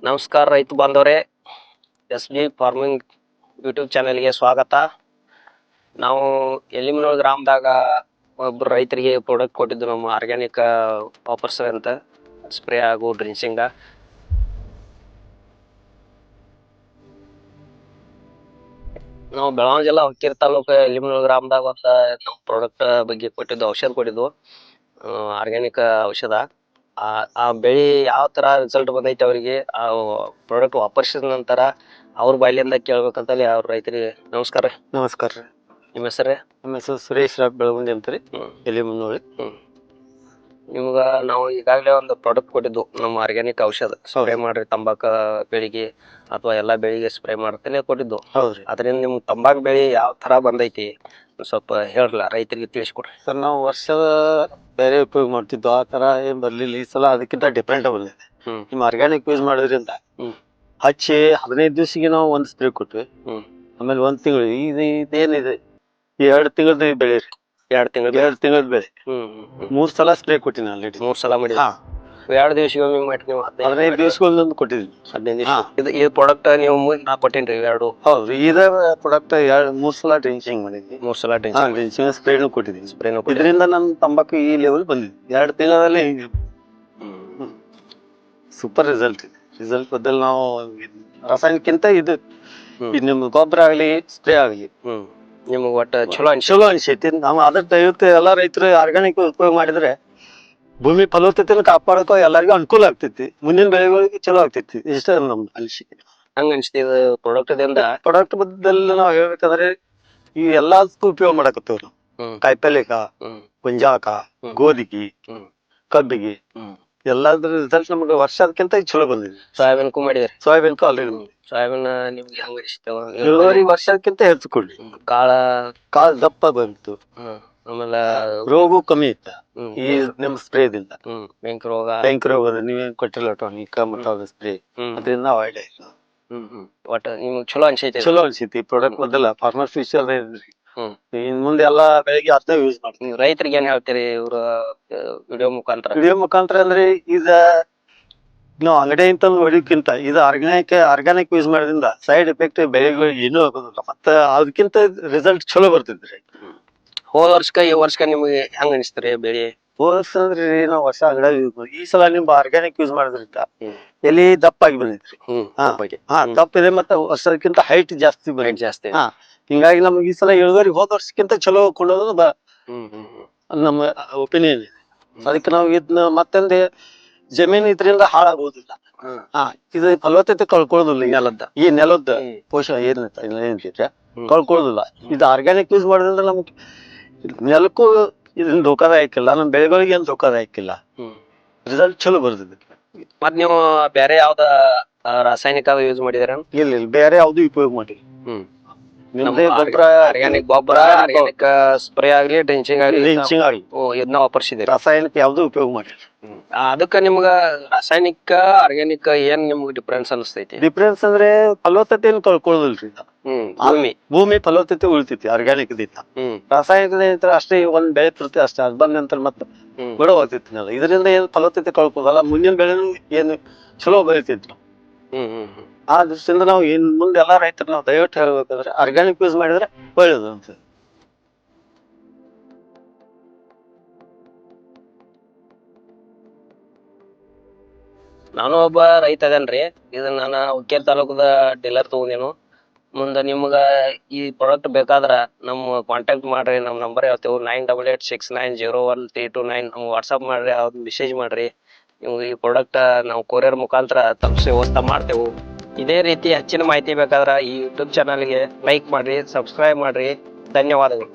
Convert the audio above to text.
ನಮಸ್ಕಾರ ರೈತ ಬಾಂಧವರೇ, ಎಸ್ ಬಿ ಫಾರ್ಮಿಂಗ್ ಯೂಟ್ಯೂಬ್ ಚಾನೆಲ್ಗೆ ಸ್ವಾಗತ. ನಾವು ಎಲಿಮನೂರು ಗ್ರಾಮದಾಗ ಒಬ್ರು ರೈತರಿಗೆ ಪ್ರಾಡಕ್ಟ್ ಕೊಟ್ಟಿದ್ದು, ನಮ್ಮ ಆರ್ಗ್ಯಾನಿಕ್ ವಾಪರ್ಸ್ ಅಂತ ಸ್ಪ್ರೇ ಹಾಗೂ ಡ್ರಿನ್ಸಿಂಗ. ನಾವು ಬೆಳಗಾವಿ ಜಿಲ್ಲಾ ಹುಕ್ಕೇರಿ ತಾಲೂಕು ಎಲಿಮನೂರು ಗ್ರಾಮದಾಗ ಒಂದು ನಮ್ಮ ಪ್ರಾಡಕ್ಟ್ ಬಗ್ಗೆ ಕೊಟ್ಟಿದ್ದು, ಔಷಧ ಕೊಟ್ಟಿದ್ದು, ಆರ್ಗ್ಯಾನಿಕ್ ಔಷಧ. ಆ ಬೆಳಿ ಯಾವ ತರ ರಿಸಲ್ಟ್ ಬಂದೈತಿ ಅವರಿಗೆ, ಆ ಪ್ರಾಡಕ್ಟ್ ವಾಪರ್ಸಿದ ನಂತರ ಅವ್ರ ಬಾಯಿಲಿಂದ ಕೇಳ್ಬೇಕಂತಲ್ಲಿ ಅವ್ರ ರೈತರಿಗೆ. ನಮಸ್ಕಾರ. ನಮಸ್ಕಾರ ರೀ. ನಿಮ್ಮ ಹೆಸರೇ? ನಮ್ಮ ಹೆಸರು ಸುರೇಶ್ ರಾವ್ ಬೆಳಗುಂದಿ ಅಂತ್ರಿ, ಎಲ್ಲಿ ಮುನ್ನೋಳಿ. ನಿಮ್ಗ ನಾವು ಈಗಾಗಲೇ ಒಂದು ಪ್ರಾಡಕ್ಟ್ ಕೊಟ್ಟಿದ್ದು, ನಮ್ಮ ಆರ್ಗ್ಯಾನಿಕ್ ಔಷಧ ಸ್ಪ್ರೇ ಮಾಡ್ರಿ ತಂಬಾಕ ಬೆಳಿಗ್ಗೆ ಅಥವಾ ಎಲ್ಲಾ ಬೆಳಿಗ್ಗೆ ಸ್ಪ್ರೇ ಮಾಡ್ತೇನೆ ಕೊಟ್ಟಿದ್ದು. ಹೌದ್ರಿ. ಅದರಿಂದ ನಿಮ್ ತಂಬಾಕ್ ಬೆಳಿ ಯಾವ ತರ ಬಂದೈತಿ ಸ್ವಲ್ಪ ಹೇಳ್ರಲ್ಲ, ರೈತರಿಗೆ ತಿಳಿಸ್ಕೊಡ್ರಿ. ಸರ್, ನಾವು ವರ್ಷದ ಬೇರೆ ಉಪಯೋಗ ಮಾಡ್ತಿದ್ವು, ಆ ತರ ಏನ್ ಬರ್ಲಿಲ್ಲ. ಈ ಸಲ ಅದಕ್ಕಿಂತ ಡಿಫ್ರೆಂಟ್ ಬಂದಿದೆ. ನಿಮ್ ಆರ್ಗ್ಯಾನಿಕ್ ಯೂಸ್ ಮಾಡೋದ್ರಿಂದ ಹಚ್ಚಿ 15 ದಿವಸಿಗೆ ನಾವು ಒಂದ್ ಸ್ಪ್ರೇ ಕೊಟ್ವಿ. ಆಮೇಲೆ 1 ತಿಂಗಳು ಇದೇನಿದೆ 2 ತಿಂಗಳದ ಬೆಳೆ ರೀ. 2 ತಿಂಗಳದ ಬೆಳೆ. 3 ಸಲ ಸ್ಪ್ರೇ ಕೊಟ್ಟಿನಿ ಆಲ್ರೆಡಿ. 3 ಸಲ ಮಾಡಿ. 2 ದಿವಸಗೊಮ್ಮೆ ಮಾಡಿ ನೀವು 15 ದಿವಸಗೊಂದೊಂದು ಕೊಟ್ಟಿದ್ವಿ. 15 ದಿವಸ. ಇದು ಪ್ರಾಡಕ್ಟ್ ನೀವು ನಾ ಕೊಟ್ಟೇನ್ರಿ 2. ಹೌದು, ಇದ ಪ್ರಾಡಕ್ಟ್ 3 ಸಲ ಡ್ರಿನ್ಚಿಂಗ್ ಮಾಡಿದ್ವಿ. 3 ಸಲ ಡ್ರಿನ್ಚಿಂಗ್ ಸ್ಪ್ರೇನು ಕೊಟ್ಟಿದ್ದೀನಿ. ಇದರಿಂದ ನನ್ನ ತಂಬಾಕು ಈ ಲೆವೆಲ್ ಬಂದಿದೆ 2 ತಿಂಗಳಲ್ಲಿ. ಸೂಪರ್ ರಿಸಲ್ಟ್ ಇದೆ. ರಿಸಲ್ಟ್ ಬದಲ್ ನಾವು ರಾಸಾಯನಿಕ್ಕಿಂತ ಇದು ನಿಮ್ ಗೊಬ್ಬರ ಆಗ್ಲಿ ಸ್ಪ್ರೇ ಆಗ್ಲಿ ನಿಮ್ಗೆ ಒಟ್ಟು ಚಲೋ ಅನ್ಸೈತಿ. ನಾವು ಅದ್ರ ದಯವಿಟ್ಟು ಎಲ್ಲಾ ರೈತರು ಆರ್ಗ್ಯಾನಿಕ್ ಉಪಯೋಗ ಮಾಡಿದ್ರೆ ಭೂಮಿ ಫಲವತ್ತತೆನ ಕಾಪಾಡಕೋ ಎಲ್ಲರಿಗೂ ಅನುಕೂಲ ಆಗ್ತೈತಿ, ಮುಂದಿನ ಬೆಳೆಗಳಿಗೆ ಚಲೋ ಆಗ್ತೈತಿ. ಇಷ್ಟ ನಮ್ದು ಅನಿಸಿಕೆ. ಹಂಗ ಅನ್ಸ್ತಿದ ಪ್ರಾಡಕ್ಟ್ ಬದ್ದಲ್ಲಿ ನಾವ್ ಹೇಳ್ಬೇಕಂದ್ರೆ ಈ ಎಲ್ಲದಕ್ಕೂ ಉಪಯೋಗ ಮಾಡಕತ್ತೇವ್ ನಾವು. ಕಾಯಿಪಲ್ಯಕ, ಗೊಂಜಾಕ, ಗೋಧಿಗಿ, ಕಬ್ಬಿಗೆ ಎಲ್ಲಾದ್ರ ರಿಸಲ್ಟ್ ನಮ್ಗೆ ವರ್ಷದಕ್ಕಿಂತ ಚಲೋ ಬಂದಿದೆ. ಸೋಯಾಬೀನ್ಕು ಮಾಡಿದ್ರಿ? ಸೋಯಾಬೀನ್ಕು ಆಲ್ರೆಡಿ ಸೋಯಾಬೀನ್ ನಿಮ್ಗೆ ಹೆಂಗ ಇಷ್ಟ? ಇಳುವರಿ ವರ್ಷಕ್ಕಿಂತ ಹೆಚ್ಚು ಕೊಡ್ಲಿ. ಕಾಳ ದಪ್ಪ ಬಂತು, ಆಮೇಲೆ ರೋಗು ಕಮ್ಮಿ ಇತ್ತ ಈ ನಿಮ್ ಸ್ಪ್ರೇದಿಂದ. ಬೆಂಕಿ ರೋಗದ ನೀವೇನ್ ಕೊಟ್ಟಿಲ್ಲ ಟಾನಿಕ್ ಮತ್ತು ಸ್ಪ್ರೇ, ಅದರಿಂದ ಅವಾಯ್ಡ್ ಆಯ್ತು. ಒಟ್ಟ ನಿಮ್ಗೆ ಚಲೋ ಅನ್ಸೈತಿ ಪ್ರಾಡಕ್ಟ್ ಬದಲ ಫಾರ್ಮರ್ ಫ್ಯೂಚರ್. ಇನ್ ಮುಂದೆ ಎಲ್ಲಾ ಬೆಳಿಗ್ಗೆ ಅದನ್ನ ಯೂಸ್ ಮಾಡ್ತೀವಿ. ರೈತರಿಗೆ ಏನ್ ಹೇಳ್ತೀರಿ ಇವ್ರ ವಿಡಿಯೋ ಮುಖಾಂತರ? ಅಂದ್ರೆ ಈಗ ನಾವು ಅಂಗಡಿ ಅಂತ ಹೊಡಿಕ್ಕಿಂತ ಇದು ಆರ್ಗ್ಯಾನಿಕ್ ಯೂಸ್ ಮಾಡೋದ್ರಿಂದ ಸೈಡ್ ಎಫೆಕ್ಟ್ ಬೆಳೆಗಳಿಗೆ ಏನೂ ಆಗೋದಿಲ್ಲ. ಮತ್ತೆ ಅದಕ್ಕಿಂತ ರಿಸಲ್ಟ್ ಚಲೋ ಬರ್ತೈತ್ರಿ. ಹೋದ ಈ ವರ್ಷಕ್ಕ ನಿಮ್ಗೆ ಹೆಂಗ ಅನಿಸ್ತ್ರಿ ಬೆಳಿ? ಹೋದ ವರ್ಷ ಅಂದ್ರೆ ನಾವು ವರ್ಷ ಅಂಗಡಿ ಯೂಸ್ ಮಾಡಿ, ಈ ಸಲ ನಿಮ್ ಆರ್ಗ್ಯಾನಿಕ್ ಯೂಸ್ ಮಾಡೋದ್ರಿಂದ ಎಲ್ಲಿ ದಪ್ಪಾಗಿ ಬಂದೈತ್ರಿ. ದಪ್ಪ ಇದೆ, ಮತ್ತೆ ವರ್ಷಕ್ಕಿಂತ ಹೈಟ್ ಜಾಸ್ತಿ. ಹಿಂಗಾಗಿ ನಮ್ಗೆ ಈ ಸಲ ಇಳುವರಿ ಹೋದ ವರ್ಷಕ್ಕಿಂತ ಚಲೋ ಕೊಡೋದು ನಮ್ಮ ಒಪಿನಿಯನ್ ಇದೆ. ಅದಕ್ಕೆ ನಾವು ಇದನ್ನ ಮತ್ತೊಂದು ಜಮೀನು ಇದರಿಂದ ಹಾಳಾಗೋದಿಲ್ಲ. ಇದು ಫಲವತ್ತತೆ ಕಳ್ಕೊಳ್ಳೋದಿಲ್ಲ. ಈ ನೆಲದ ಪೋಷಣ ಏನಂತಿದ್ರೆ ಕಳ್ಕೊಳ್ಳೋದಿಲ್ಲ. ಇದು ಆರ್ಗ್ಯಾನಿಕ್ ಯೂಸ್ ಮಾಡೋದ್ರಿಂದ ನಮ್ಗೆ ನೆಲಕ್ಕೂ ಇದನ್ನ ಧೋಕಾದಾಯಕಿಲ್ಲ, ನಮ್ಮ ಬೆಳೆಗಳಿಗೆ ಏನ್ ಧೋಕಾದಾಯಕಿಲ್ಲ. ರಿಸಲ್ಟ್ ಚಲೋ ಬರ್ತದೆ. ಮತ್ ನೀವು ಬೇರೆ ಯಾವ್ದ ರಾಸಾಯನಿಕ ಯೂಸ್ ಮಾಡಿದಾರ? ಇಲ್ಲ, ಬೇರೆ ಯಾವ್ದು ಉಪಯೋಗ ಮಾಡಿ. ಆರ್ಗ್ಯಾನಿಕ್ ಗೊಬ್ಬರ, ಆರ್ಗ್ಯಾನಿಕ್ ಸ್ಪ್ರೇ ಆಗ್ಲಿ, ಡ್ರಿನ್ಚಿಂಗ್ ಆಗ್ಲಿ ಇದನ್ನ ವಾಪರ್ಸಿದೆ. ರಾಸಾಯನಿಕ ಯಾವ್ದು ಉಪಯೋಗ ಮಾಡಿ. ಅದಕ್ಕ ನಿಮ್ಗ ರಾಸಾಯನಿಕ ಆರ್ಗ್ಯಾನಿಕ್ ಏನ್ ನಿಮ್ಗೆ ಡಿಫ್ರೆನ್ಸ್ ಅನಿಸ್ತೈತಿ? ಡಿಫ್ರೆನ್ಸ್ ಅಂದ್ರೆ ಫಲವತ್ತತೆಯನ್ನು ಕಳ್ಕೊಳ್ಳೋದಿಲ್ರಿ. ಭೂಮಿ ಫಲವತ್ತತೆ ಉಳಿತೈತಿ ಆರ್ಗ್ಯಾನಿಕ್ ದಿಂದ. ರಾಸಾಯನಿಕ ಅಷ್ಟೇ ಒಂದ್ ಬೆಳೆ ತರುತ್ತೆ ಅಷ್ಟೇ, ಅದ್ ಬಂದ ನಂತರ ಮತ್ತೆ ಬಿಡೋ ಹೋಗ್ತೈತಿ. ಇದರಿಂದ ಏನ್ ಫಲವತ್ತತೆ ಕಳ್ಕೊಳ್ಳೋದಲ್ಲ, ಮುಂದಿನ ಬೆಳೆನು ಏನು ಚಲೋ ಬೆಳಿತೈತಿ. ಆ ದೃಷ್ಟಿಯಿಂದ ನಾವು ಇನ್ ಮುಂದೆ ಎಲ್ಲಾ ರೈತರು ನಾವು ದಯವಿಟ್ಟು ಹೇಳ್ಬೇಕಂದ್ರೆ ಆರ್ಗ್ಯಾನಿಕ್ ಯೂಸ್ ಮಾಡಿದ್ರೆ ಒಳ್ಳೇದು ಅಂತ. ನಾನು ಒಬ್ಬ ರೈತ ಅದೇನ್ರಿ. ಇದನ್ನ ನಾನು ಹುಕ್ಕೇರಿ ತಾಲೂಕದ ಡೀಲರ್ ತಗೊಂಡೇನು. ಮುಂದೆ ನಿಮ್ಗ ಈ ಪ್ರಾಡಕ್ಟ್ ಬೇಕಾದ್ರ ನಮ್ಮ ಕಾಂಟ್ಯಾಕ್ಟ್ ಮಾಡ್ರಿ. ನಮ್ಮ ನಂಬರ್ ಹೇಳ್ತೇವೆ 9886901329. ನಮ್ಗೆ ವಾಟ್ಸಪ್ ಮಾಡ್ರಿ, ಅವ್ರ ಮೆಸೇಜ್ ಮಾಡ್ರಿ. ನಿಮ್ಗೆ ಈ ಪ್ರಾಡಕ್ಟ್ ನಾವು ಕೊರಿಯರ್ ಮುಖಾಂತರ ತಲುಪಿಸಿ ವ್ಯವಸ್ಥೆ ಮಾಡ್ತೇವೆ. ಇದೇ ರೀತಿ ಹೆಚ್ಚಿನ ಮಾಹಿತಿ ಬೇಕಾದ್ರ ಈ ಯೂಟ್ಯೂಬ್ ಚಾನಲ್ಗೆ ಲೈಕ್ ಮಾಡ್ರಿ, ಸಬ್ಸ್ಕ್ರೈಬ್ ಮಾಡ್ರಿ. ಧನ್ಯವಾದಗಳು.